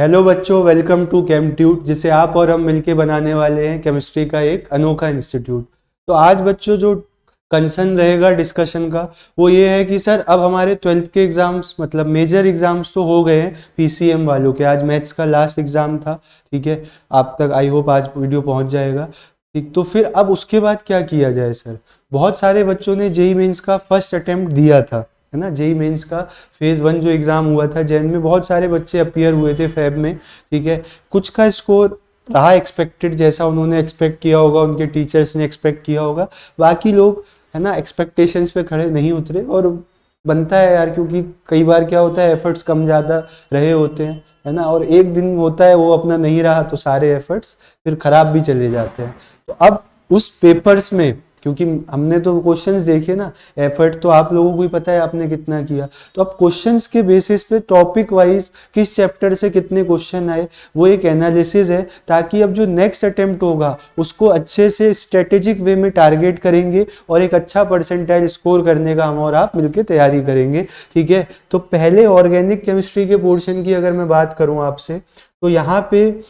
Hello बच्चों, welcome to केमट्यूट, जिसे आप और हम मिलके बनाने वाले हैं केमिस्ट्री का एक अनोखा इंस्टीट्यूट। तो आज बच्चों जो कंसर्न रहेगा डिस्कशन का वो ये है कि सर अब हमारे 12th के एग्जाम्स मतलब मेजर एग्जाम्स तो हो गए हैं पीसीएम वालों के। आज मैथ्स का लास्ट एग्जाम था, ठीक है। आप तक आई होप आज वीडियो पहुंच जाएगा, ठीक। तो फिर अब उसके बाद क्या किया जाए सर? बहुत सारे बच्चों ने जेई मेंस का फर्स्ट अटेम्प्ट दिया था, है ना। जेई मेंस का फेज 1 जो एग्जाम हुआ था जैन में, बहुत सारे बच्चे अपीयर हुए थे फेब में, ठीक है। कुछ का स्कोर रहा एक्सपेक्टेड, जैसा उन्होंने एक्सपेक्ट किया होगा, उनके टीचर्स ने एक्सपेक्ट किया होगा। बाकी लोग, है ना, एक्सपेक्टेशंस पे खड़े नहीं उतरे, और बनता है यार, क्योंकि कई बार क्या होता है एफर्ट्स कम ज़्यादा रहे होते हैं, है ना। और एक दिन होता है वो अपना नहीं रहा तो सारे एफर्ट्स फिर खराब भी चले जाते हैं। तो अब उस पेपर्स में, क्योंकि हमने तो क्वेश्चंस देखे ना, एफर्ट तो आप लोगों को ही पता है आपने कितना किया। तो अब क्वेश्चंस के बेसिस पे टॉपिक वाइज किस चैप्टर से कितने क्वेश्चन आए वो एक एनालिसिस है, ताकि अब जो नेक्स्ट अटेम्प्ट होगा उसको अच्छे से स्ट्रेटेजिक वे में टारगेट करेंगे और एक अच्छा परसेंटाइल स्कोर करने का हम और आप मिलकर तैयारी करेंगे, ठीक है। तो पहले ऑर्गेनिक केमिस्ट्री के पोर्शन की अगर मैं बात करूं आपसे, तो यहाँ पे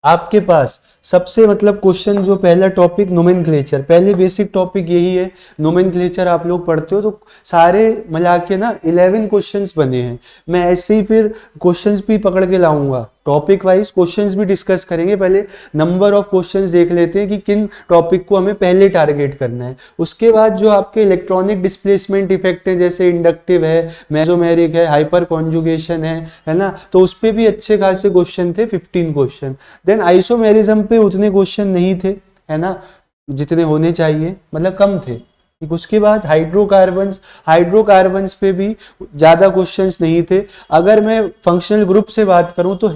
आपके पास सबसे मतलब क्वेश्चन जो पहला टॉपिक नोमेनक्लेचर, पहले बेसिक टॉपिक यही है। नोमेनक्लेचर आप लोग पढ़ते हो तो सारे मिला के ना 11 क्वेश्चंस बने हैं। मैं ऐसे ही फिर क्वेश्चंस भी पकड़ के लाऊंगा, टॉपिक वाइज क्वेश्चंस भी डिस्कस करेंगे। पहले नंबर ऑफ क्वेश्चंस देख लेते हैं कि किन टॉपिक को हमें पहले टारगेट करना है। उसके बाद जो आपके इलेक्ट्रॉनिक डिस्प्लेसमेंट इफेक्ट है, जैसे इंडक्टिव है, मेसोमेरिक है, हाइपर कॉन्जुगेशन है ना, तो उस पर भी अच्छे खासे क्वेश्चन थे, 15 क्वेश्चन। देन आइसोमेरिज्म पे उतने क्वेश्चन नहीं थे, है ना, जितने होने चाहिए, मतलब कम थे। उसके बाद हाइड्रोकार्बन्स पे भी ज्यादा क्वेश्चंस नहीं थे। अगर मैं फंक्शनल ग्रुप से बात करूं तो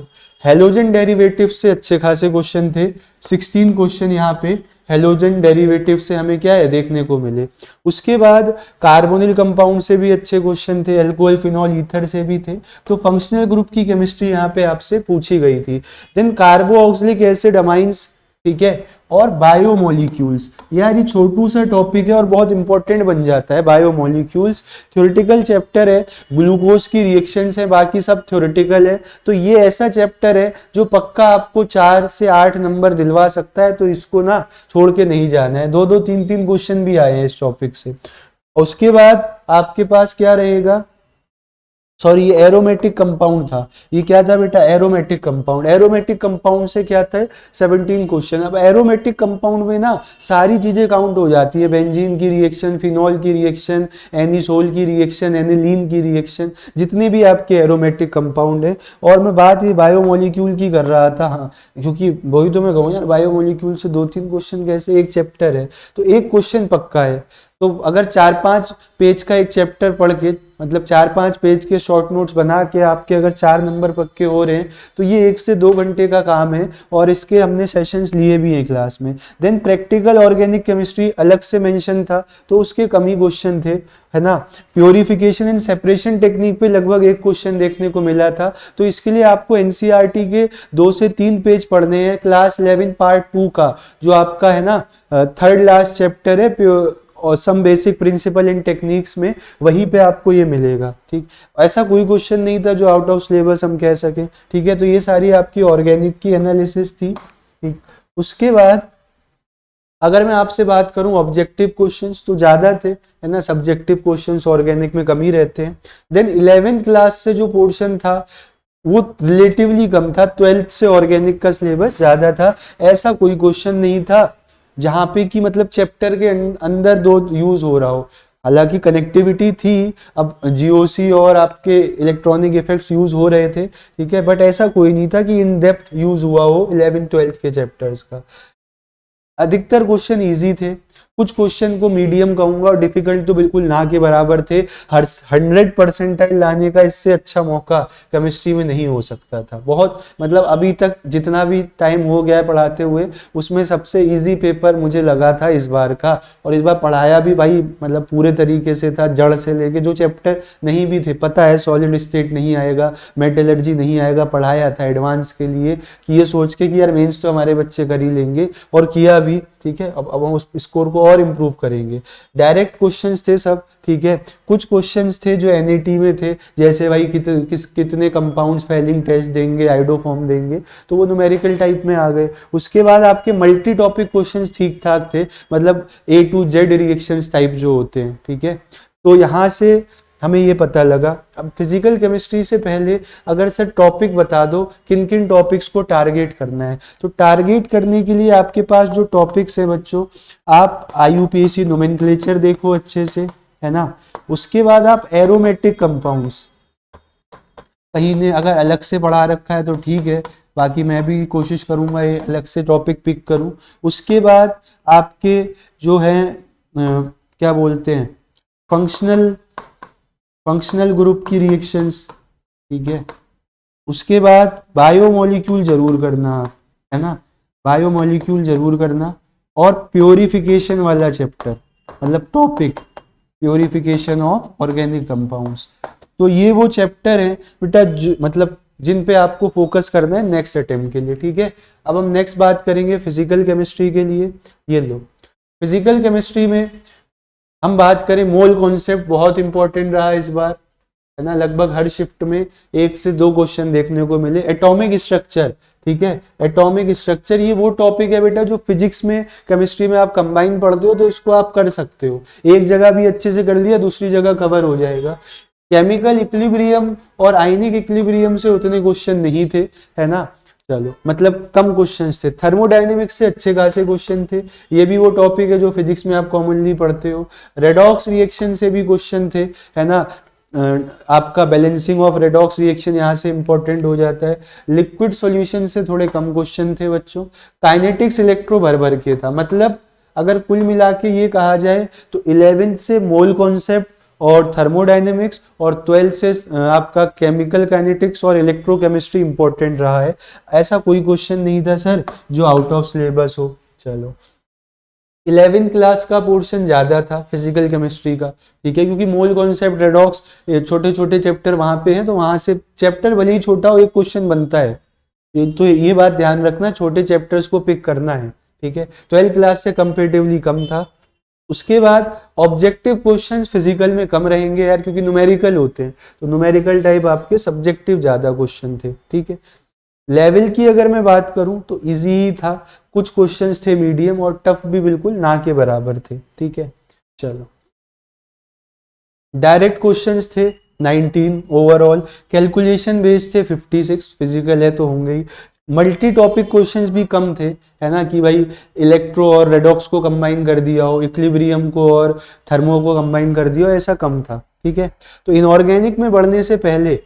हेलोजन डेरिवेटिव से अच्छे खासे क्वेश्चन थे, 16 क्वेश्चन यहाँ पे हेलोजन डेरिवेटिव से हमें क्या है देखने को मिले। उसके बाद कार्बोनिल कंपाउंड से भी अच्छे क्वेश्चन थे, अल्कोहल फिनॉल ईथर से भी थे। तो फंक्शनल ग्रुप की केमिस्ट्री यहाँ पे आपसे पूछी गई थी। देन कार्बोऑक्सिलिक एसिड अमाइंस, ठीक है, और बायोमोलिक्यूल्स। यार ये छोटू सा टॉपिक है और बहुत इंपॉर्टेंट बन जाता है। बायोमोलिक्यूल्स थ्योरेटिकल चैप्टर है, ग्लूकोज की रिएक्शंस है, बाकी सब थ्योरेटिकल है। तो ये ऐसा चैप्टर है जो पक्का आपको 4 से 8 नंबर दिलवा सकता है, तो इसको ना छोड़ के नहीं जाना है। 2-2, 3-3 क्वेश्चन भी आए हैं इस टॉपिक से। उसके बाद आपके पास क्या रहेगा, सॉरी ये एरोमेटिक कंपाउंड था। ये क्या था बेटा? Aromatic compound. एरोमेटिक कंपाउंड से क्या था? 17 क्वेश्चन। अब एरोमेटिक कंपाउंड में ना सारी चीजें काउंट हो जाती है, बेंजीन की रिएक्शन, फिनॉल की रिएक्शन, एनिसोल की रिएक्शन, एनिलीन की रिएक्शन, जितने भी आपके एरोमेटिक कंपाउंड है। और मैं बात ये बायोमोलिक्यूल की कर रहा था, हाँ, क्योंकि वही तो मैं कहूँ यार, बायोमोलिक्यूल से 2-3 क्वेश्चन कैसे, एक चैप्टर है तो एक क्वेश्चन पक्का है। तो अगर 4-5 पेज का एक चैप्टर पढ़ के, मतलब 4-5 पेज के शॉर्ट नोट्स बना के आपके अगर 4 नंबर पक्के हो रहे हैं तो ये 1 से 2 घंटे का काम है, और इसके हमने सेशंस लिए भी हैं क्लास में। देन प्रैक्टिकल ऑर्गेनिक केमिस्ट्री अलग से मेंशन था, तो उसके कम ही क्वेश्चन थे, है ना। प्योरिफिकेशन एंड सेपरेशन टेक्निक पे लगभग एक क्वेश्चन देखने को मिला था। तो इसके लिए आपको एनसीईआरटी के 2 से 3 पेज पढ़ने हैं, क्लास 11 पार्ट 2 का, जो आपका है ना थर्ड लास्ट चैप्टर है और सम बेसिक प्रिंसिपल इन टेक्निक्स में, वहीं पे आपको ये मिलेगा, ठीक। ऐसा कोई क्वेश्चन नहीं था जो आउट ऑफ सिलेबस हम कह सके, ठीक है। तो ये सारी आपकी ऑर्गेनिक की एनालिसिस थी, ठीक। उसके बाद अगर मैं आपसे बात करूं ऑब्जेक्टिव क्वेश्चंस तो ज्यादा थे, है ना, सब्जेक्टिव क्वेश्चंस ऑर्गेनिक में कम ही रहते हैं। देन 11th क्लास से जो पोर्शन था वो रिलेटिवली कम था, 12th से ऑर्गेनिक का सिलेबस ज्यादा था। ऐसा कोई क्वेश्चन नहीं था जहां पे कि मतलब चैप्टर के अंदर 2 यूज हो रहा हो। हालांकि कनेक्टिविटी थी, अब जीओसी और आपके इलेक्ट्रॉनिक इफेक्ट्स यूज हो रहे थे, ठीक है, बट ऐसा कोई नहीं था कि इन डेप्थ यूज हुआ हो 11th-12th के चैप्टर्स का। अधिकतर क्वेश्चन इजी थे, कुछ क्वेश्चन को मीडियम कहूंगा, और डिफिकल्ट तो बिल्कुल ना के बराबर थे। 100% लाने का इससे अच्छा मौका केमिस्ट्री में नहीं हो सकता था। बहुत मतलब अभी तक जितना भी टाइम हो गया है पढ़ाते हुए, उसमें सबसे इजी पेपर मुझे लगा था इस बार का। और इस बार पढ़ाया भी भाई मतलब पूरे तरीके से था, जड़ से लेके। जो चैप्टर नहीं भी थे, पता है सॉलिड स्टेट नहीं आएगा, मेटलर्जी नहीं आएगा, पढ़ाया था एडवांस के लिए कि ये सोच के कि यार मेंस तो हमारे बच्चे कर ही लेंगे, और किया भी, ठीक है। अब हम उस स्कोर स्कोर को और इम्प्रूव करेंगे। डायरेक्ट क्वेश्चंस थे सब, ठीक है। कुछ क्वेश्चंस थे जो एनईटी में थे, जैसे भाई कितने कंपाउंड्स फेलिंग टेस्ट देंगे, आइडोफॉर्म देंगे, तो वो न्यूमेरिकल टाइप में आ गए। उसके बाद आपके मल्टी टॉपिक क्वेश्चंस ठीक ठाक थे, मतलब A to Z reactions type जो होते हैं, ठीक है। तो यहाँ से हमें ये पता लगा। अब फिजिकल केमिस्ट्री से पहले अगर सर टॉपिक बता दो किन किन टॉपिक्स को टारगेट करना है, तो टारगेट करने के लिए आपके पास जो टॉपिक्स है बच्चों, आप IUPAC नोमेनक्लेचर देखो अच्छे से, है ना। उसके बाद आप एरोमेटिक कंपाउंड्स, कहीं ने अगर अलग से पढ़ा रखा है तो ठीक है, बाकी मैं भी कोशिश करूंगा ये अलग से टॉपिक पिक करूं। उसके बाद आपके जो है क्या बोलते हैं, फंक्शनल ग्रुप की रिएक्शंस, ठीक है। उसके बाद बायोमोलिक्यूल जरूर करना, है ना, बायोमोलिक्यूल जरूर करना। और प्योरिफिकेशन वाला चैप्टर, मतलब topic purification of organic compounds. तो ये वो चैप्टर है बेटा मतलब जिन पे आपको फोकस करना है नेक्स्ट अटेम्प्ट के लिए, ठीक है। अब हम नेक्स्ट बात करेंगे फिजिकल केमिस्ट्री के लिए। ये लो, फिजिकल केमिस्ट्री में हम बात करें, मोल कॉन्सेप्ट बहुत इंपॉर्टेंट रहा इस बार, है ना। लगभग हर शिफ्ट में 1 से 2 क्वेश्चन देखने को मिले। एटॉमिक स्ट्रक्चर, ठीक है, एटॉमिक स्ट्रक्चर ये वो टॉपिक है बेटा जो फिजिक्स में केमिस्ट्री में आप कंबाइन पढ़ते हो, तो इसको आप कर सकते हो। एक जगह भी अच्छे से कर लिया, दूसरी जगह कवर हो जाएगा। केमिकल इक्विलिब्रियम और आयनिक इक्विलिब्रियम से उतने क्वेश्चन नहीं थे, है ना। चलो, मतलब कम क्वेश्चंस थे। थर्मोडायनेमिक्स से अच्छे खासे क्वेश्चन थे, ये भी वो टॉपिक है जो फिजिक्स में आप कॉमनली पढ़ते हो। रेडॉक्स रिएक्शन से भी क्वेश्चन थे, है ना। आपका बैलेंसिंग ऑफ रेडॉक्स रिएक्शन यहाँ से इंपॉर्टेंट हो जाता है। लिक्विड सॉल्यूशन से थोड़े कम क्वेश्चन थे बच्चों। काइनेटिक्स इलेक्ट्रो भर भर के था, मतलब अगर कुल मिला के ये कहा जाए तो 11th से मोल कॉन्सेप्ट और थर्मोडायनेमिक्स और 12th से आपका केमिकल काइनेटिक्स और इलेक्ट्रोकेमिस्ट्री इंपॉर्टेंट रहा है। ऐसा कोई क्वेश्चन नहीं था सर जो आउट ऑफ सिलेबस हो। चलो, 11th क्लास का पोर्शन ज्यादा था फिजिकल केमिस्ट्री का, ठीक है, क्योंकि मोल कॉन्सेप्ट, रेडॉक्स, छोटे छोटे चैप्टर वहां पे हैं, तो वहां से चैप्टर भले ही छोटा हो एक क्वेश्चन बनता है। तो ये बात ध्यान रखना, छोटे चैप्टर्स को पिक करना है, ठीक है। 12th क्लास से कंपेरेटिवली कम था। उसके बाद ऑब्जेक्टिव क्वेश्चंस फिजिकल में कम रहेंगे यार, क्योंकि न्यूमेरिकल होते हैं, तो न्यूमेरिकल टाइप आपके सब्जेक्टिव ज्यादा क्वेश्चन थे, ठीक है। लेवल की अगर मैं बात करूं तो इजी ही था, कुछ क्वेश्चंस थे मीडियम और टफ भी बिल्कुल ना के बराबर थे, ठीक है। चलो, डायरेक्ट क्वेश्चंस थे 19 ओवरऑल, कैलकुलेशन बेस्ड थे 56, फिजिकल है तो होंगे ही। मल्टी टॉपिक क्वेश्चंस भी कम थे, है ना, कि भाई इलेक्ट्रो और रेडॉक्स को कंबाइन कर दिया हो, इक्विलिब्रियम को और थर्मो को कंबाइन कर दिया हो, ऐसा कम था, ठीक है। तो इनऑर्गेनिक में बढ़ने से पहले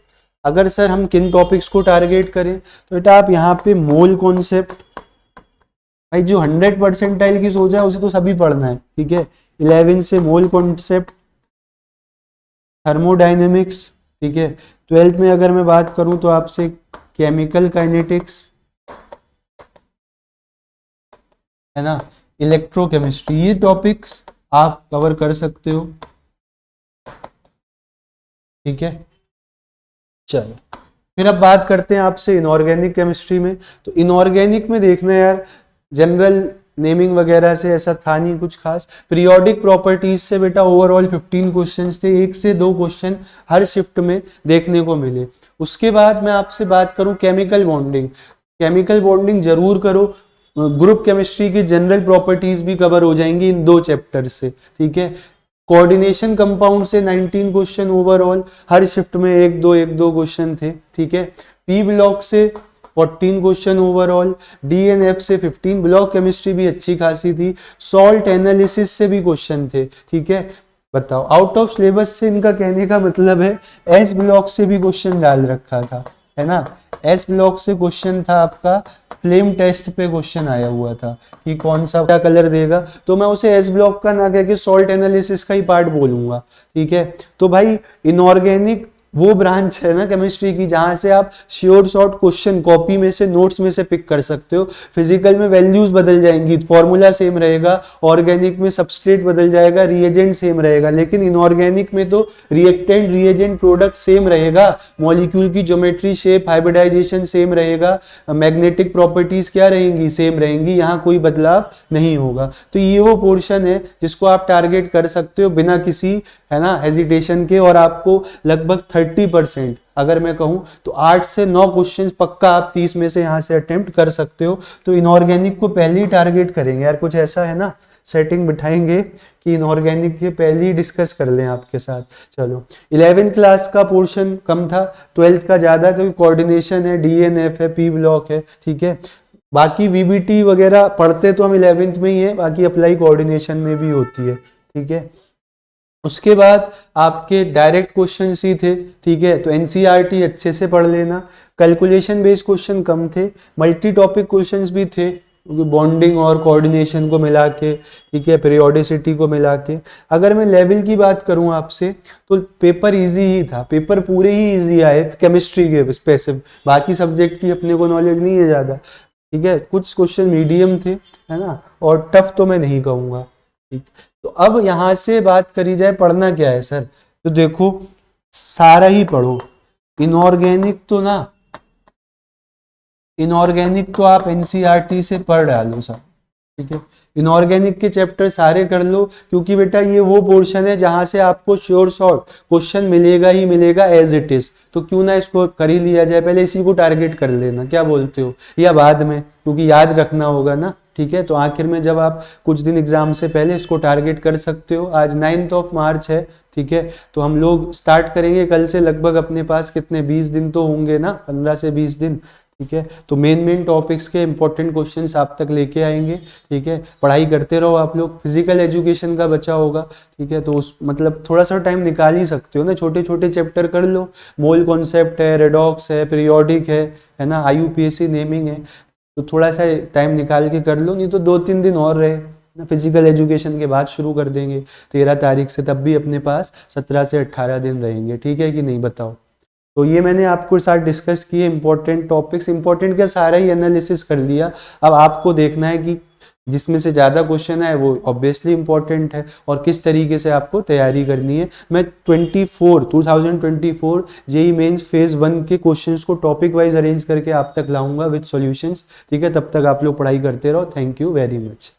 अगर सर हम किन टॉपिक्स को टारगेट करें, तो बेटा आप यहाँ पे मोल कॉन्सेप्ट, भाई जो 100 परसेंटाइल की सोच है उसे तो सभी पढ़ना है, ठीक है। 11 से मोल कॉन्सेप्ट, थर्मोडायनेमिक्स, ठीक है। 12th में अगर मैं बात करूं तो आपसे केमिकल काइनेटिक्स, है ना, इलेक्ट्रोकेमिस्ट्री, ये टॉपिक्स आप कवर कर सकते हो, ठीक है। चलो, फिर अब बात करते हैं आपसे इनऑर्गेनिक केमिस्ट्री में। तो इनऑर्गेनिक में देखना यार, जनरल नेमिंग वगैरह से ऐसा था नहीं कुछ खास। पीरियोडिक प्रॉपर्टीज से बेटा ओवरऑल 15 क्वेश्चंस थे, 1 से 2 क्वेश्चन हर शिफ्ट में देखने को मिले। उसके बाद मैं आपसे बात करूं केमिकल बॉन्डिंग, केमिकल बॉन्डिंग जरूर करो। ग्रुप केमिस्ट्री की जनरल प्रॉपर्टीज भी कवर हो जाएंगी इन 2 चैप्टर से, ठीक है। कोऑर्डिनेशन कंपाउंड से 19 क्वेश्चन ओवरऑल, हर शिफ्ट में 1-2 क्वेश्चन थे, ठीक है। पी ब्लॉक से 14 क्वेश्चन ओवरऑल, डीएनएफ से 15, ब्लॉक केमिस्ट्री भी अच्छी खासी थी। सॉल्ट एनालिसिस से भी क्वेश्चन थे, ठीक है। बताओ, आउट ऑफ सिलेबस से इनका कहने का मतलब है एस ब्लॉक से भी क्वेश्चन डाल रखा था, है ना। एस ब्लॉक से क्वेश्चन था आपका, फ्लेम टेस्ट पे क्वेश्चन आया हुआ था कि कौन सा क्या कलर देगा, तो मैं उसे एस ब्लॉक का ना कह के सॉल्ट एनालिसिस का ही पार्ट बोलूंगा, ठीक है। तो भाई इनऑर्गेनिक वो ब्रांच है ना केमिस्ट्री की जहां से आप श्योर शॉर्ट क्वेश्चन कॉपी में से नोट्स में से पिक कर सकते हो। फिजिकल में वैल्यूज बदल जाएंगी, फॉर्मूला सेम रहेगा, ऑर्गेनिक में सबस्ट्रेट बदल जाएगा, रिएजेंट सेम रहेगा, लेकिन इनऑर्गेनिक में तो रिएक्टेंट रिएजेंट प्रोडक्ट सेम रहेगा, मॉलिक्यूल की ज्योमेट्री शेप हाइब्रिडाइजेशन सेम रहेगा, मैग्नेटिक प्रॉपर्टीज क्या रहेंगी, सेम रहेंगी, यहाँ कोई बदलाव नहीं होगा। तो ये वो पोर्शन है जिसको आप टारगेट कर सकते हो बिना किसी है ना हेजिटेशन के, और आपको लगभग 30% अगर मैं कहूं तो 8 से 9 क्वेश्चंस पक्का आप 30 में से यहां से अटेम्प्ट कर सकते हो। तो इनऑर्गेनिक को पहले ही टारगेट करेंगे यार, कुछ ऐसा है ना सेटिंग बिठाएंगे कि इनऑर्गेनिक के पहले ही डिस्कस कर लें आपके साथ। चलो 11th क्लास का पोर्शन कम था, 12th का ज्यादा, तो कोऑर्डिनेशन है, डीएनएफ है, पी ब्लॉक है, ठीक है। बाकी वीबीटी वगैरह पढ़ते तो हम 11th में ही है, बाकी अप्लाई कोऑर्डिनेशन में भी होती है, ठीक है। उसके बाद आपके डायरेक्ट क्वेश्चन ही थे, ठीक है, तो एनसीईआरटी अच्छे से पढ़ लेना। कैलकुलेशन बेस्ड क्वेश्चन कम थे, मल्टी टॉपिक क्वेश्चंस भी थे, बॉन्डिंग और कोऑर्डिनेशन को मिला के, ठीक है, पीरियोडिसिटी को मिला के। अगर मैं लेवल की बात करूं आपसे तो पेपर इजी ही था, पेपर पूरे ही इजी आए केमिस्ट्री के स्पेसिफिक, बाकी सब्जेक्ट की अपने को नॉलेज नहीं है ज़्यादा, ठीक है। कुछ क्वेश्चन मीडियम थे, है ना, और टफ तो मैं नहीं कहूँगा, ठीक। तो अब यहां से बात करी जाए पढ़ना क्या है सर, तो देखो सारा ही पढ़ो। इनऑर्गेनिक तो आप एनसीईआरटी से पढ़ डालो सर, ठीक है। इनऑर्गेनिक के चैप्टर सारे कर लो, क्योंकि बेटा ये वो पोर्शन है जहां से आपको श्योर शॉर्ट क्वेश्चन मिलेगा ही मिलेगा एज इट इज। तो क्यों ना इसको कर ही लिया जाए, पहले इसी को टारगेट कर लेना, क्या बोलते हो, या बाद में, क्योंकि याद रखना होगा ना, ठीक है। तो आखिर में जब आप कुछ दिन एग्जाम से पहले इसको टारगेट कर सकते हो। आज 9 मार्च है, ठीक है, तो हम लोग स्टार्ट करेंगे कल से, लगभग अपने पास कितने 20 दिन तो होंगे ना, 15 से 20 दिन, ठीक है। तो मेन टॉपिक्स के इंपॉर्टेंट क्वेश्चंस आप तक लेके आएंगे, ठीक है। पढ़ाई करते रहो आप लोग, फिजिकल एजुकेशन का बचा होगा, ठीक है, तो उस मतलब थोड़ा सा टाइम निकाल ही सकते हो ना, छोटे छोटे चैप्टर कर लो, मोल कॉन्सेप्ट है, रेडॉक्स है, पीरियोडिक है ना, IUPAC नेमिंग है, तो थोड़ा सा टाइम निकाल के कर लो, नहीं तो 2-3 दिन और रहे ना, फिजिकल एजुकेशन के बाद शुरू कर देंगे 13 तारीख से, तब भी अपने पास 17 से 18 दिन रहेंगे, ठीक है कि नहीं, बताओ। तो ये मैंने आपको साथ डिस्कस किए इंपॉर्टेंट टॉपिक्स, इंपॉर्टेंट का सारा ही एनालिसिस कर लिया। अब आपको देखना है कि जिसमें से ज़्यादा क्वेश्चन है वो ऑब्वियसली इंपॉर्टेंट है, और किस तरीके से आपको तैयारी करनी है। मैं 2024 जेईई मेंस फेज 1 के क्वेश्चंस को टॉपिक वाइज अरेंज करके आप तक लाऊंगा विद सॉल्यूशंस, ठीक है। तब तक आप लोग पढ़ाई करते रहो। Thank you very much.